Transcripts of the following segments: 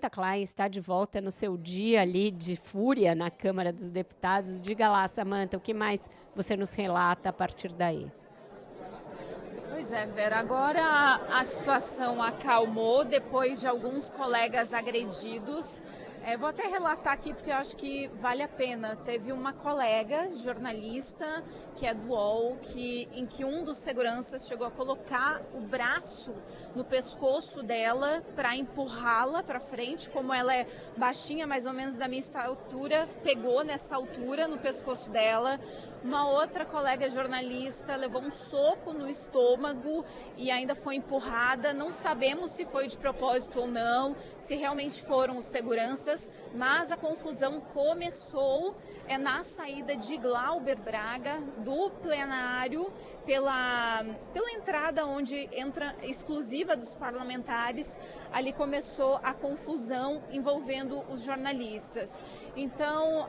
Klein está de volta no seu dia ali de fúria na Câmara dos Deputados. Diga lá, Samanta, o que mais você nos relata a partir daí? Pois é, Vera, agora a situação acalmou depois de alguns colegas agredidos. Vou até relatar aqui porque eu acho que vale a pena. Teve uma colega jornalista que é do UOL, em que um dos seguranças chegou a colocar o braço no pescoço dela para empurrá-la para frente. Como ela é baixinha, mais ou menos da minha altura, pegou nessa altura no pescoço dela. Uma outra colega jornalista levou um soco no estômago e ainda foi empurrada. Não sabemos se foi de propósito ou não, se realmente foram os seguranças, mas a confusão começou na saída de Glauber Braga do plenário, pela entrada onde entra exclusiva dos parlamentares. Ali começou a confusão envolvendo os jornalistas. Então,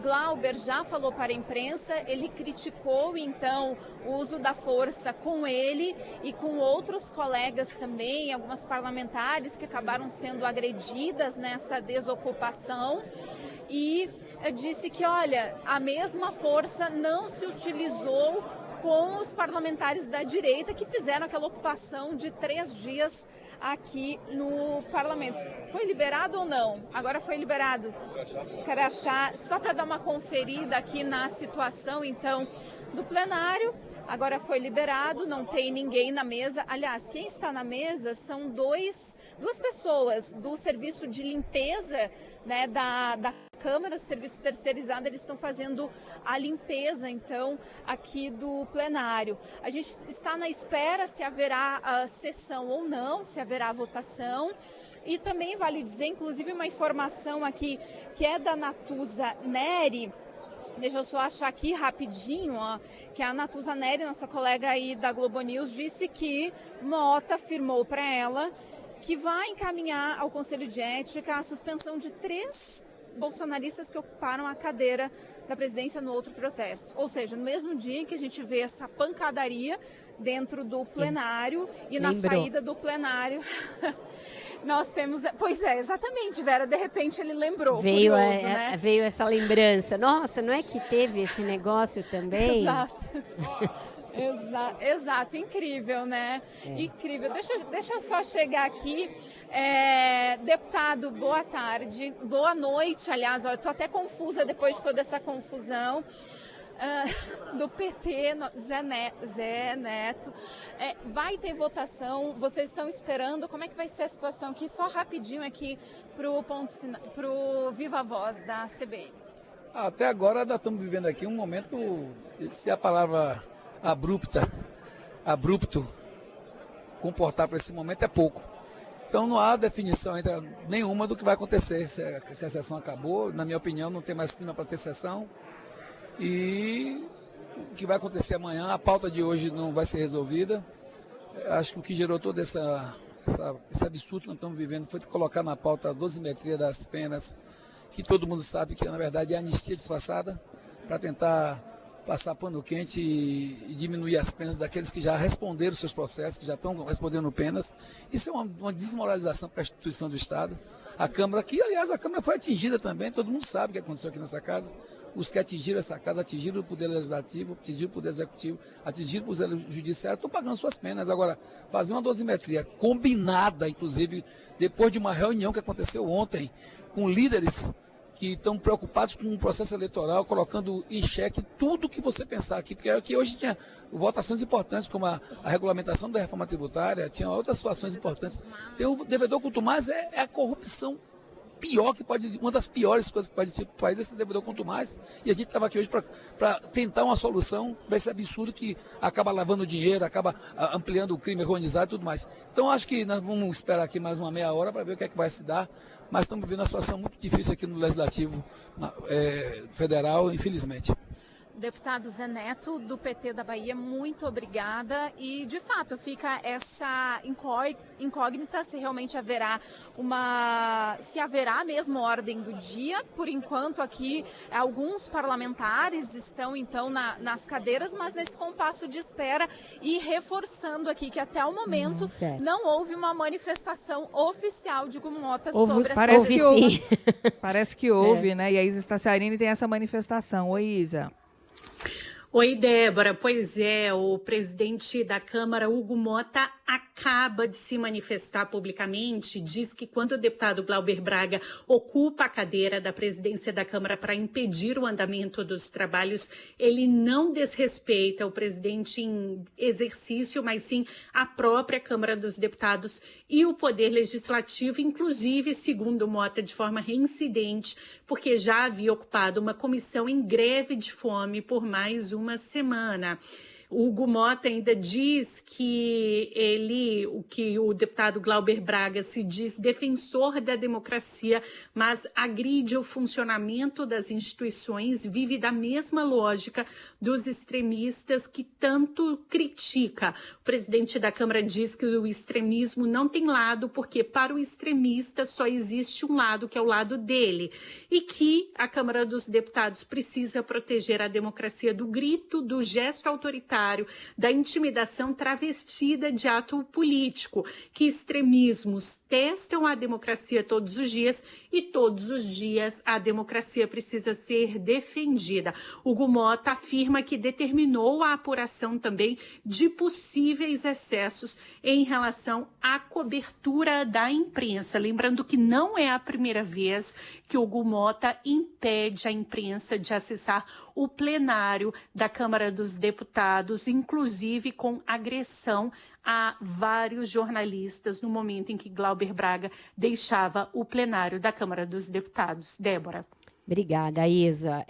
Glauber já falou para a imprensa, ele criticou então o uso da força com ele e com outros colegas também, algumas parlamentares que acabaram sendo agredidas nessa desocupação, e disse que, olha, a mesma força não se utilizou com os parlamentares da direita que fizeram aquela ocupação de 3 dias aqui no parlamento. Foi liberado ou não? Agora foi liberado. Crachá, só para dar uma conferida aqui na situação, então, do plenário. Agora foi liberado, não tem ninguém na mesa. Aliás, quem está na mesa são duas pessoas do serviço de limpeza, né, da Câmara, o serviço terceirizado. Eles estão fazendo a limpeza, então, aqui do plenário. A gente está na espera se haverá a sessão ou não, se haverá votação. E também vale dizer, inclusive, uma informação aqui que é da Natuza Neri. Deixa eu só achar aqui rapidinho, ó, que a Natuza Neri, nossa colega aí da Globo News, disse que Mota afirmou para ela que vai encaminhar ao Conselho de Ética a suspensão de 3 bolsonaristas que ocuparam a cadeira da presidência no outro protesto. Ou seja, no mesmo dia que a gente vê essa pancadaria dentro do plenário e na saída do plenário... Nós temos... Pois é, exatamente, Vera, de repente ele lembrou. Veio, curioso, né? Veio essa lembrança. Nossa, não é que teve esse negócio também? Exato. Exato, incrível, né? Incrível. Deixa eu só chegar aqui. Deputado, boa tarde. Boa noite, aliás. Eu estou até confusa depois de toda essa confusão. Do PT, Zé Neto. Vai ter votação, vocês estão esperando, como é que vai ser a situação aqui? Só rapidinho aqui para o Viva Voz da CBN. Até agora nós estamos vivendo aqui um momento, se a palavra abrupto comportar para esse momento é pouco. Então não há definição ainda nenhuma do que vai acontecer, se a sessão acabou. Na minha opinião, não tem mais clima para ter sessão. E o que vai acontecer amanhã, a pauta de hoje não vai ser resolvida. Acho que o que gerou todo esse absurdo que nós estamos vivendo foi colocar na pauta a dosimetria das penas, que todo mundo sabe que na verdade é anistia disfarçada, para tentar passar pano quente e diminuir as penas daqueles que já responderam seus processos, que já estão respondendo penas. Isso é uma desmoralização para a instituição do Estado. A Câmara, que aliás a Câmara foi atingida também, todo mundo sabe o que aconteceu aqui nessa casa. Os que atingiram essa casa, atingiram o Poder Legislativo, atingiram o Poder Executivo, atingiram o Poder Judiciário, estão pagando suas penas. Agora, fazer uma dosimetria combinada, inclusive, depois de uma reunião que aconteceu ontem, com líderes que estão preocupados com o processo eleitoral, colocando em xeque tudo que você pensar aqui, porque aqui hoje tinha votações importantes, como a regulamentação da reforma tributária, tinha outras situações importantes. Tem o devedor quanto mais é a corrupção pior que pode, uma das piores coisas que pode existir para o país, esse devedor quanto mais, e a gente estava aqui hoje para tentar uma solução para esse absurdo que acaba lavando dinheiro, acaba ampliando o crime organizado e tudo mais. Então acho que nós vamos esperar aqui mais uma meia hora para ver o que é que vai se dar, mas estamos vivendo uma situação muito difícil aqui no Legislativo Federal, infelizmente. Deputado Zé Neto, do PT da Bahia, muito obrigada. E, de fato, fica essa incógnita se realmente se haverá mesmo ordem do dia. Por enquanto, aqui, alguns parlamentares estão, então, nas cadeiras, mas nesse compasso de espera e reforçando aqui que, até o momento, não houve uma manifestação oficial de Hugo Mota sobre essa questão. Parece que houve, né? E a Isa Staciarini tem essa manifestação. Oi, Isa. Oi, Débora. Pois é, o presidente da Câmara, Hugo Mota, acaba de se manifestar publicamente, diz que quando o deputado Glauber Braga ocupa a cadeira da presidência da Câmara para impedir o andamento dos trabalhos, ele não desrespeita o presidente em exercício, mas sim a própria Câmara dos Deputados e o Poder Legislativo, inclusive, segundo Mota, de forma reincidente, porque já havia ocupado uma comissão em greve de fome por mais uma semana. O Hugo Mota ainda diz que o deputado Glauber Braga se diz defensor da democracia, mas agride o funcionamento das instituições, vive da mesma lógica dos extremistas que tanto critica. O presidente da Câmara diz que o extremismo não tem lado, porque para o extremista só existe um lado, que é o lado dele, e que a Câmara dos Deputados precisa proteger a democracia do grito, do gesto autoritário, da intimidação travestida de ato político, que extremismos testam a democracia todos os dias e todos os dias a democracia precisa ser defendida. Hugo Mota afirma que determinou a apuração também de possíveis excessos em relação à cobertura da imprensa. Lembrando que não é a primeira vez que Hugo Mota impede a imprensa de acessar o plenário da Câmara dos Deputados, inclusive com agressão a vários jornalistas no momento em que Glauber Braga deixava o plenário da Câmara dos Deputados. Débora. Obrigada, Isa.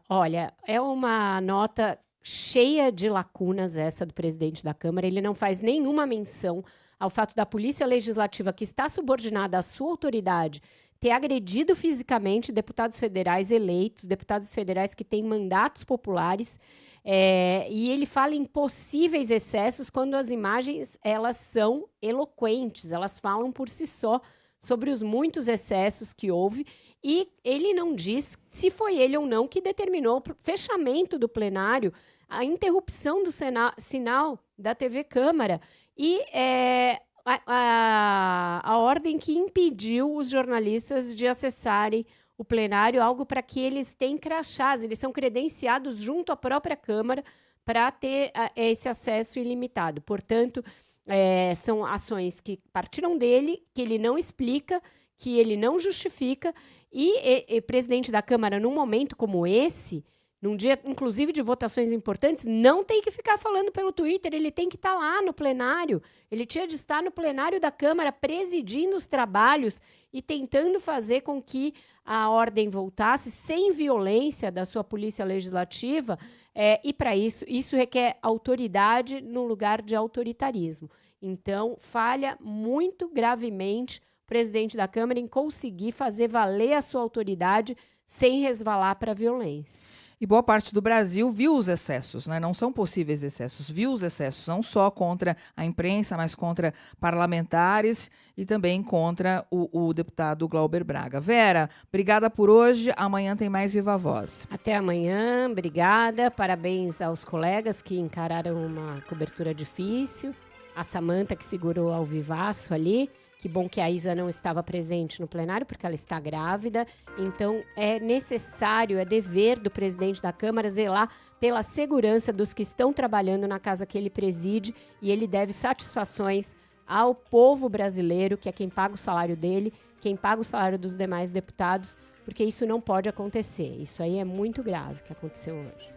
Olha, é uma nota cheia de lacunas essa do presidente da Câmara. Ele não faz nenhuma menção ao fato da Polícia Legislativa, que está subordinada à sua autoridade, ter agredido fisicamente deputados federais eleitos, deputados federais que têm mandatos populares, e ele fala em possíveis excessos quando as imagens elas são eloquentes, elas falam por si só sobre os muitos excessos que houve, e ele não diz se foi ele ou não que determinou o fechamento do plenário, a interrupção do sinal da TV Câmara e a ordem que impediu os jornalistas de acessarem o plenário, algo para que eles têm crachás, eles são credenciados junto à própria Câmara para ter esse acesso ilimitado. Portanto, são ações que partiram dele, que ele não explica, que ele não justifica, e presidente da Câmara, num momento como esse, num dia, inclusive, de votações importantes, não tem que ficar falando pelo Twitter, ele tem que estar lá no plenário. Ele tinha de estar no plenário da Câmara, presidindo os trabalhos e tentando fazer com que a ordem voltasse sem violência da sua polícia legislativa, e, para isso requer autoridade no lugar de autoritarismo. Então, falha muito gravemente o presidente da Câmara em conseguir fazer valer a sua autoridade sem resvalar para a violência. E boa parte do Brasil viu os excessos, né? Não são possíveis excessos, viu os excessos, não só contra a imprensa, mas contra parlamentares e também contra o deputado Glauber Braga. Vera, obrigada por hoje, amanhã tem mais Viva Voz. Até amanhã, obrigada, parabéns aos colegas que encararam uma cobertura difícil, a Samanta que segurou ao vivaço ali. Que bom que a Isa não estava presente no plenário, porque ela está grávida. Então, é necessário, é dever do presidente da Câmara zelar pela segurança dos que estão trabalhando na casa que ele preside, e ele deve satisfações ao povo brasileiro, que é quem paga o salário dele, quem paga o salário dos demais deputados, porque isso não pode acontecer. Isso aí é muito grave que aconteceu hoje.